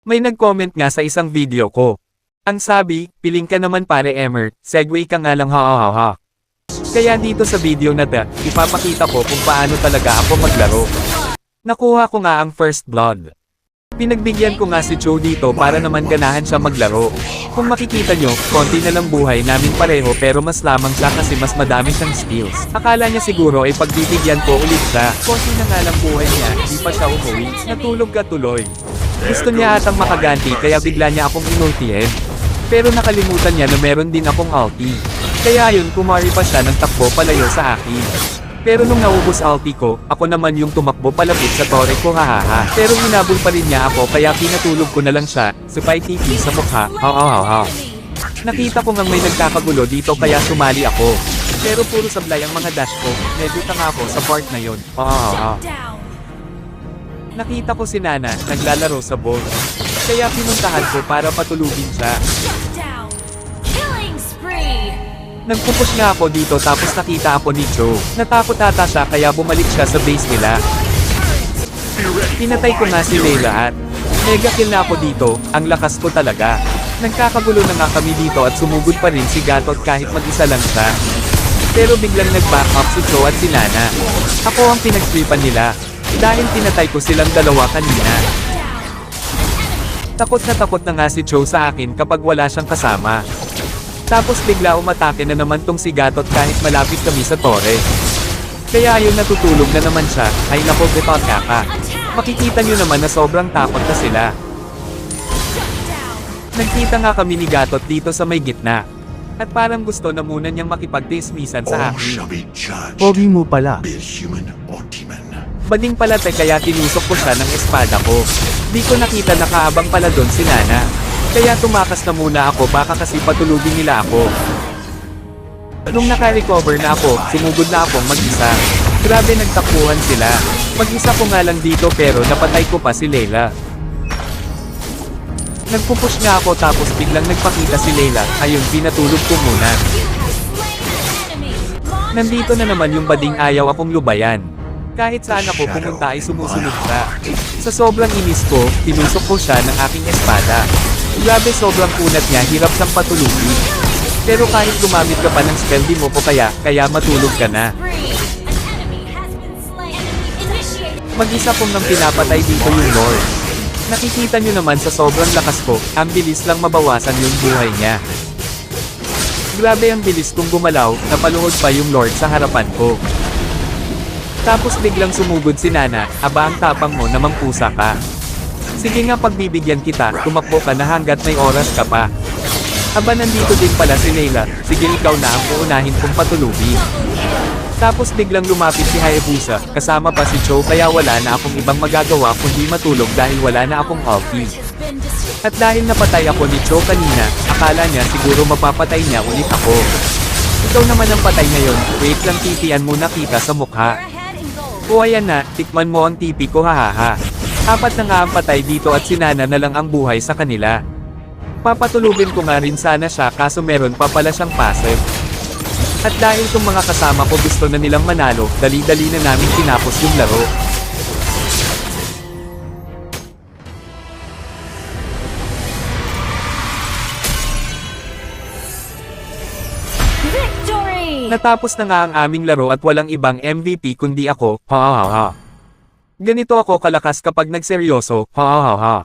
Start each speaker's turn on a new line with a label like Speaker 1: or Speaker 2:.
Speaker 1: May nag-comment nga sa isang video ko. Ang sabi, piling ka naman pare Emer, segue ka nga lang ha ha ha ha. Kaya dito sa video na to, ipapakita ko kung paano talaga ako maglaro. Nakuha ko nga ang first blood. Pinagbigyan ko nga si Cho dito para naman ganahan siya maglaro. Kung makikita nyo, konti na lang buhay namin pareho pero mas lamang siya kasi mas madami siyang skills. Akala niya siguro ay pagbibigyan ko ulit siya. Konti na nga lang buhay niya, di pa siya umuwi. Natulog ka tuloy. Gusto niya atang makaganti kaya bigla niya akong inultihin. Pero nakalimutan niya na meron din akong ulti. Kaya ayun kumari pa siya ng takbo palayo sa akin. Pero nung naubos ulti ko, ako naman yung tumakbo palapit sa tore ko hahaha. Pero hinabol pa rin niya ako kaya pinatulog ko na lang siya, sabay TP sa mukha, ha. Nakita ko ngang may nagkakagulo dito kaya sumali ako. Pero puro sablay ang mga dash ko, medyo tanga ako sa part na yon. Nakita ko si Nana, naglalaro sa ball. Kaya pinuntahan ko para patulugin siya. Nagpupush nga ako dito tapos nakita ako ni Cho. Natakot ata siya kaya bumalik siya sa base nila. Pinatay ko nga si Layla at mega kill na ako dito, ang lakas ko talaga. Nagkakagulo na nga kami dito at sumugod pa rin si Gatot kahit mag-isa lang siya. Pero biglang nag-back up si Cho at si Nana. Ako ang pinagtripan nila, dahil pinatay ko silang dalawa kanina. Takot na nga si Cho sa akin kapag wala siyang kasama. Tapos bigla umatake na naman tong si Gatot kahit malapit kami sa tore. Kaya ayun natutulog na naman siya, ay nako betot ka. Makikita nyo naman na sobrang takot na sila. Nagkita nga kami ni Gatot dito sa may gitna. At parang gusto na muna niyang makipag-dismissan sa akin.
Speaker 2: Pogi mo pala.
Speaker 1: Bading pala kaya tinusok ko siya ng espada ko. Di ko nakita nakaabang pala doon si Nana. Kaya tumakas na muna ako baka kasi patulugin nila ako. Nung naka-recover na ako, sumugod na akong mag-isa. Grabe nagtakbuhan sila. Mag-isa ko nga lang dito pero napatay ko pa si Layla. Nagpupush nga ako tapos biglang nagpakita si Layla, ayun pinatulog ko muna. Nandito na naman yung bading ayaw akong lubayan. Kahit saan ako pumunta ay sumusunod siya. Sa sobrang inis ko, tinusok ko siya ng aking espada. Grabe sobrang kunat niya, hirap siyang patulugin. Pero kahit gumamit ka pa ng spell di mo ko kaya matulog ka na. Mag-isa kong nang pinapatay dito yung Lord. Nakikita nyo naman sa sobrang lakas ko, ang bilis lang mabawasan yung buhay niya. Grabe ang bilis kong gumalaw, napaluhod pa yung Lord sa harapan ko. Tapos biglang sumugod si Nana, aba ang tapang mo namang pusa ka. Sige nga pagbibigyan kita, tumakbo ka na hanggat may oras ka pa. Aba nandito din pala si Layla, sige ikaw na ang uunahin kong patulugin. Tapos biglang lumapit si Hayabusa, kasama pa si Cho kaya wala na akong ibang magagawa kundi matulog dahil wala na akong ulti. At dahil napatay ako ni Cho kanina, akala niya siguro mapapatay niya ulit ako. Ikaw naman ang patay ngayon, wait lang titian mo na kita sa mukha. O ayan na, tikman mo ang tipi ko hahaha. Apat na nga ang patay dito at si Nana na lang ang buhay sa kanila. Papatulugin ko nga rin sana siya kaso meron pa pala siyang passive. At dahil tong mga kasama ko gusto na nilang manalo, dali-dali na namin tinapos yung laro.
Speaker 3: Victory!
Speaker 1: Natapos na nga ang aming laro at walang ibang MVP kundi ako, ha ha ha. Ganito ako kalakas kapag nagseryoso, ha ha ha.